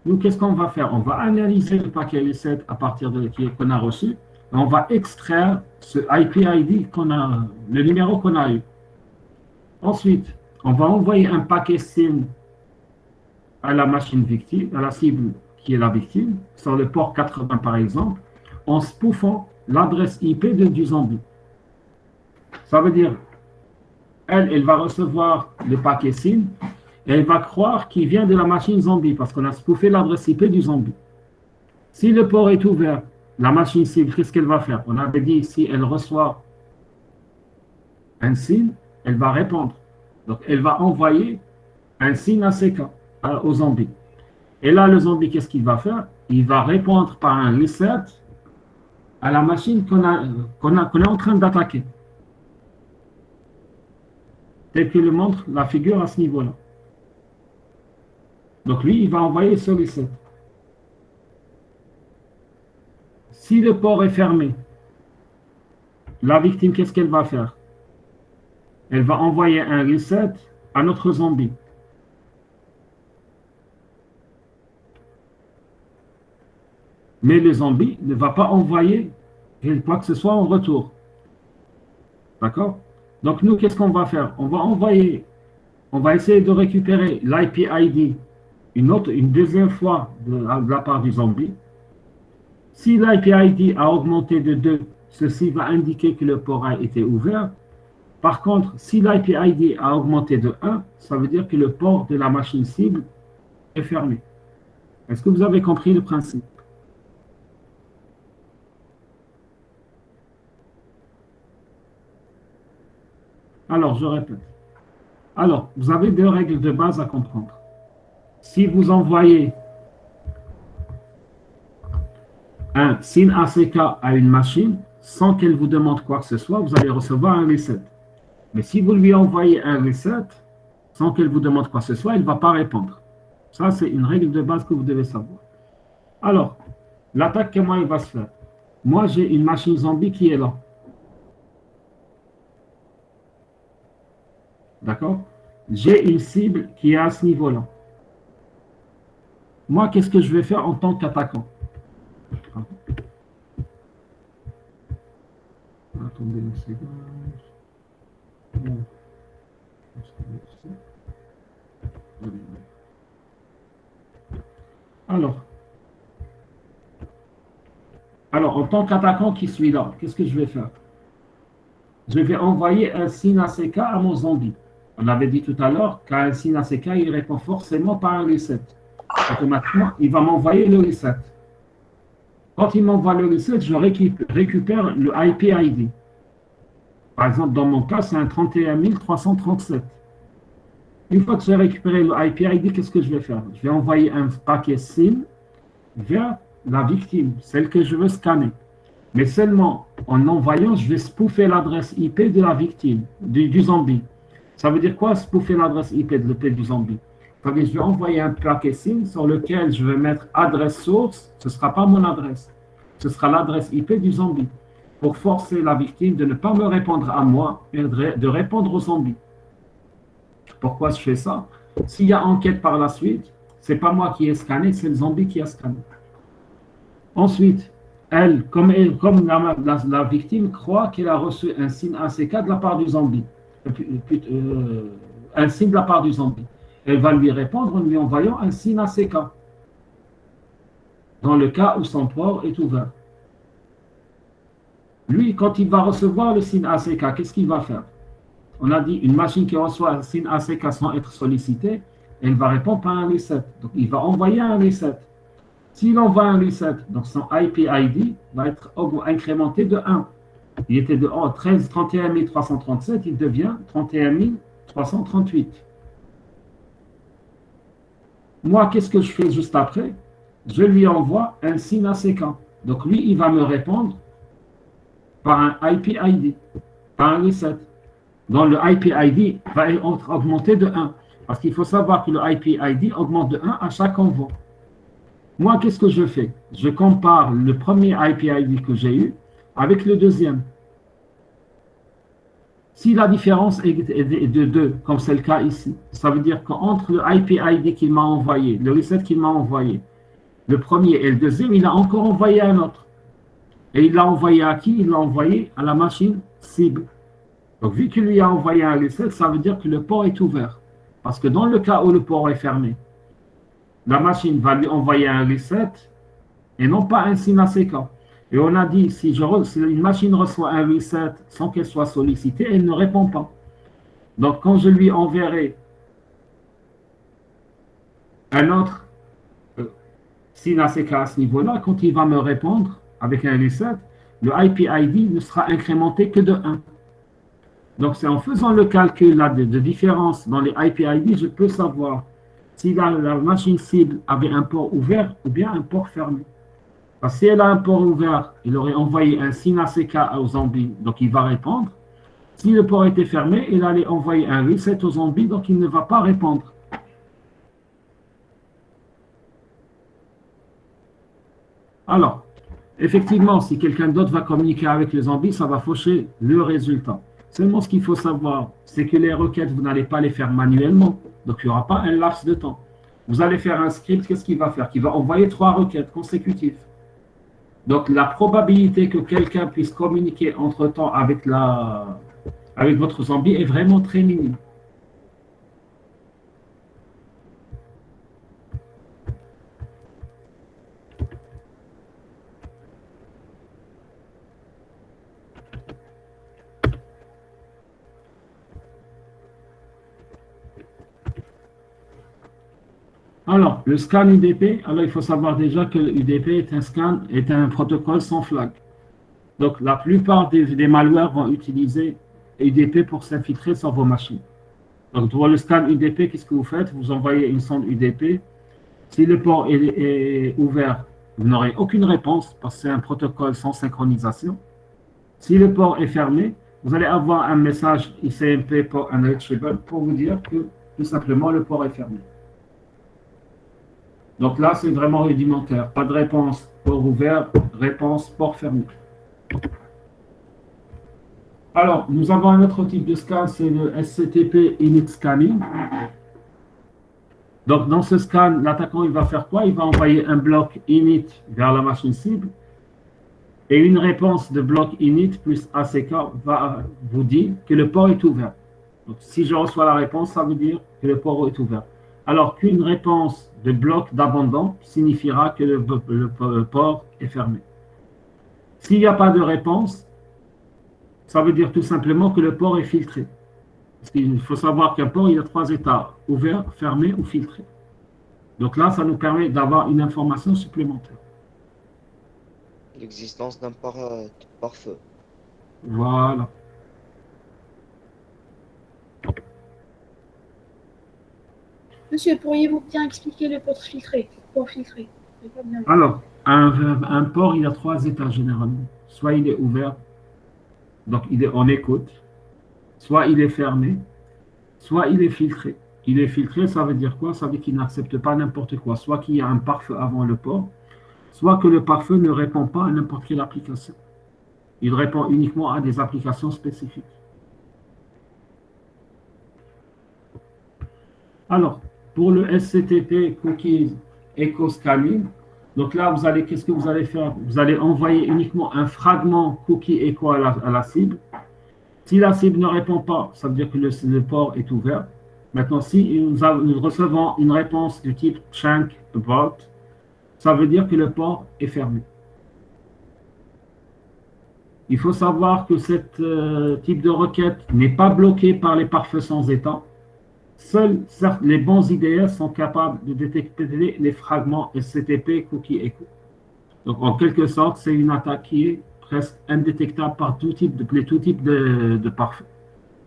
Nous, qu'est-ce qu'on va faire? On va analyser le paquet reset à partir de qu'on a reçu. Et on va extraire ce IPID le numéro qu'on a eu. Ensuite, on va envoyer un paquet SYN à la machine victime, à la cible qui est la victime, sur le port 80 par exemple, en spoofant l'adresse IP du zombie. Ça veut dire, elle va recevoir le paquet SYN et elle va croire qu'il vient de la machine zombie parce qu'on a spoofé l'adresse IP du zombie. Si le port est ouvert, la machine cible, qu'est-ce qu'elle va faire? On avait dit, si elle reçoit un SYN, elle va répondre. Donc, elle va envoyer un SYN ACK au zombie. Et là, le zombie, qu'est-ce qu'il va faire? Il va répondre par un reset à la machine qu'on est en train d'attaquer. Tel que le montre la figure à ce niveau-là. Donc, lui, il va envoyer ce reset. Si le port est fermé, la victime, qu'est-ce qu'elle va faire? Elle va envoyer un reset à notre zombie. Mais le zombie ne va pas envoyer quoi que ce soit en retour. D'accord? Donc nous, qu'est-ce qu'on va faire? On va essayer de récupérer l'IPID une deuxième fois de la part du zombie. Si l'IPID a augmenté de 2, ceci va indiquer que le port a été ouvert. Par contre, si l'IPID a augmenté de 1, ça veut dire que le port de la machine cible est fermé. Est-ce que vous avez compris le principe? Alors, je répète. Alors, vous avez deux règles de base à comprendre. Si vous envoyez un SYN ACK à une machine, sans qu'elle vous demande quoi que ce soit, vous allez recevoir un reset. Mais si vous lui envoyez un reset, sans qu'elle vous demande quoi que ce soit, elle ne va pas répondre. Ça, c'est une règle de base que vous devez savoir. Alors, l'attaque, comment il va se faire? Moi, j'ai une machine zombie qui est là. D'accord? J'ai une cible qui est à ce niveau-là. Moi, qu'est-ce que je vais faire en tant qu'attaquant? Attendez une seconde. Alors, en tant qu'attaquant qui suis là, qu'est-ce que je vais faire? Je vais envoyer un SYN ACK à mon zombie. On avait dit tout à l'heure qu'un SYN ACK, il répond forcément par un reset. Automatiquement, il va m'envoyer le reset. Quand il m'envoie le reset, je récupère le IP ID. Par exemple, dans mon cas, c'est un 31 337. Une fois que j'ai récupéré le IP ID, qu'est-ce que je vais faire? Je vais envoyer un paquet SYN vers la victime, celle que je veux scanner. Mais seulement en envoyant, je vais spoofer l'adresse IP de la victime, du zombie. Ça veut dire quoi, spoofer l'adresse IP du zombie? Ça veut dire que je vais envoyer un paquet SYN sur lequel je vais mettre adresse source. Ce ne sera pas mon adresse. Ce sera l'adresse IP du zombie. Pour forcer la victime de ne pas me répondre à moi, mais de répondre au zombie. Pourquoi je fais ça? S'il y a enquête par la suite, ce n'est pas moi qui ai scanné, c'est le zombie qui a scanné. Ensuite, comme la victime croit qu'elle a reçu un SYN ACK de la part du zombie, un SYN de la part du zombie, elle va lui répondre en lui envoyant un SYN ACK, dans le cas où son port est ouvert. Lui, quand il va recevoir le SYN ACK, qu'est-ce qu'il va faire? On a dit une machine qui reçoit un SYN ACK sans être sollicitée, elle va répondre par un reset. Donc, il va envoyer un reset. S'il envoie un reset, donc son IP ID va être incrémenté de 1. Il était de 31 337, il devient 31 338. Moi, qu'est-ce que je fais juste après? Je lui envoie un SYN ACK. Donc, lui, il va me répondre par un IP ID, par un reset. Donc, le IP ID va augmenter de 1. Parce qu'il faut savoir que le IP ID augmente de 1 à chaque envoi. Moi, qu'est-ce que je fais? Je compare le premier IP ID que j'ai eu avec le deuxième. Si la différence est de 2, comme c'est le cas ici, ça veut dire qu'entre le IP ID qu'il m'a envoyé, le reset qu'il m'a envoyé, le premier et le deuxième, il a encore envoyé un autre. Et il l'a envoyé à qui? Il l'a envoyé à la machine cible. Donc, vu qu'il lui a envoyé un reset, ça veut dire que le port est ouvert. Parce que dans le cas où le port est fermé, la machine va lui envoyer un reset et non pas un SYN ACK. Et on a dit, si une machine reçoit un reset sans qu'elle soit sollicitée, elle ne répond pas. Donc, quand je lui enverrai un autre SYN ACK à ce niveau-là, quand il va me répondre avec un reset, le IP ID ne sera incrémenté que de 1. Donc, c'est en faisant le calcul là, de différence dans les IP ID, je peux savoir si la machine cible avait un port ouvert ou bien un port fermé. Parce que si elle a un port ouvert, il aurait envoyé un SYN ACK au zombie, donc il va répondre. Si le port était fermé, il allait envoyer un reset au zombie, donc il ne va pas répondre. Alors, effectivement, si quelqu'un d'autre va communiquer avec le zombie, ça va faucher le résultat. Seulement, ce qu'il faut savoir, c'est que les requêtes, vous n'allez pas les faire manuellement. Donc, il n'y aura pas un laps de temps. Vous allez faire un script, qu'est-ce qu'il va faire? Il va envoyer 3 requêtes consécutives. Donc, la probabilité que quelqu'un puisse communiquer entre-temps avec votre zombie est vraiment très minime. Alors, le scan UDP, alors il faut savoir déjà que l'UDP est un protocole sans flag. Donc, la plupart des malwares vont utiliser UDP pour s'infiltrer sur vos machines. Donc, pour le scan UDP, qu'est-ce que vous faites? Vous envoyez une sonde UDP. Si le port est ouvert, vous n'aurez aucune réponse parce que c'est un protocole sans synchronisation. Si le port est fermé, vous allez avoir un message ICMP port unreachable pour vous dire que tout simplement le port est fermé. Donc là, c'est vraiment rudimentaire. Pas de réponse port ouvert, réponse port fermé. Alors, nous avons un autre type de scan, c'est le SCTP Init Scanning. Donc, dans ce scan, l'attaquant, il va faire quoi? Il va envoyer un bloc init vers la machine cible et une réponse de bloc init plus ACK va vous dire que le port est ouvert. Donc, si je reçois la réponse, ça veut dire que le port est ouvert. Alors qu'une réponse de bloc d'abandon signifiera que le port est fermé. S'il n'y a pas de réponse, ça veut dire tout simplement que le port est filtré. Parce qu'il faut savoir qu'un port, il y a 3 états, ouvert, fermé ou filtré. Donc là, ça nous permet d'avoir une information supplémentaire. L'existence d'un pare-feu. Voilà. Monsieur, pourriez-vous bien expliquer le port filtré? Port filtré. C'est pas bien. Alors, un port, il a 3 états généralement. Soit il est ouvert, donc il est en écoute, soit il est fermé, soit il est filtré. Il est filtré, ça veut dire quoi? Ça veut dire qu'il n'accepte pas n'importe quoi. Soit qu'il y a un pare-feu avant le port, soit que le pare-feu ne répond pas à n'importe quelle application. Il répond uniquement à des applications spécifiques. Alors, pour le SCTP Cookies Echo Scanning, donc là, qu'est-ce que vous allez faire? Vous allez envoyer uniquement un fragment cookie echo à la cible. Si la cible ne répond pas, ça veut dire que le port est ouvert. Maintenant, si nous recevons une réponse du type chunk about, ça veut dire que le port est fermé. Il faut savoir que ce type de requête n'est pas bloqué par les pare-feux sans état. Seuls les bons IDS sont capables de détecter les fragments SCTP cookie echo. Donc, en quelque sorte, c'est une attaque qui est presque indétectable par tout type de pare-feu,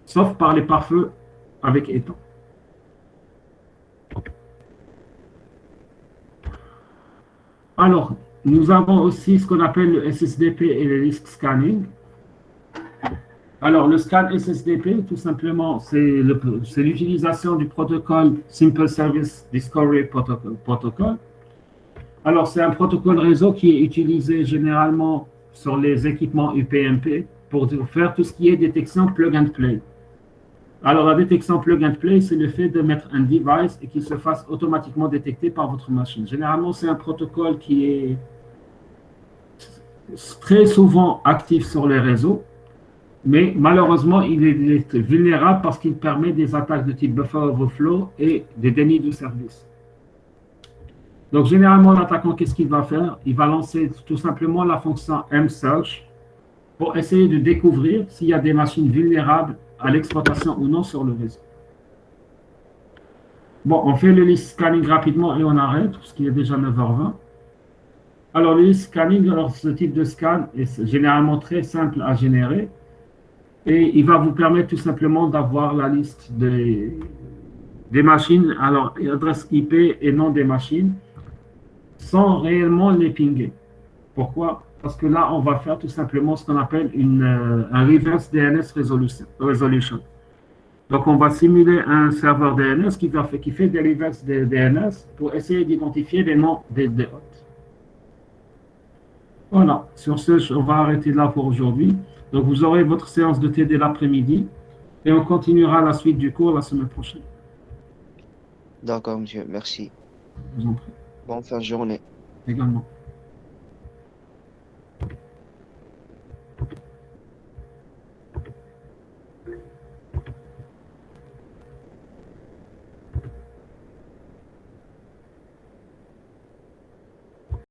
sauf par les pare-feux avec étang. Alors, nous avons aussi ce qu'on appelle le SSDP et le risk scanning. Alors, le scan SSDP, tout simplement, c'est l'utilisation du protocole Simple Service Discovery Protocol. Alors, c'est un protocole réseau qui est utilisé généralement sur les équipements UPnP pour faire tout ce qui est détection plug and play. Alors, la détection plug and play, c'est le fait de mettre un device et qu'il se fasse automatiquement détecter par votre machine. Généralement, c'est un protocole qui est très souvent actif sur les réseaux, mais malheureusement, il est vulnérable parce qu'il permet des attaques de type buffer overflow et des dénis de service. Donc, généralement, l'attaquant, qu'est-ce qu'il va faire? Il va lancer tout simplement la fonction msearch pour essayer de découvrir s'il y a des machines vulnérables à l'exploitation ou non sur le réseau. Bon, on fait le list scanning rapidement et on arrête, parce qu'il est déjà 9h20. Alors, le list scanning, ce type de scan est généralement très simple à générer et il va vous permettre tout simplement d'avoir la liste des machines, alors adresse IP et nom des machines, sans réellement les pinguer. Pourquoi? Parce que là, on va faire tout simplement ce qu'on appelle un reverse DNS resolution. Donc, on va simuler un serveur DNS qui fait des reverse DNS pour essayer d'identifier les noms des hôtes. Voilà. Sur ce, on va arrêter là pour aujourd'hui. Donc, vous aurez votre séance de TD l'après-midi et on continuera la suite du cours la semaine prochaine. D'accord, monsieur. Merci. Je vous en prie. Bonne fin de journée. Également.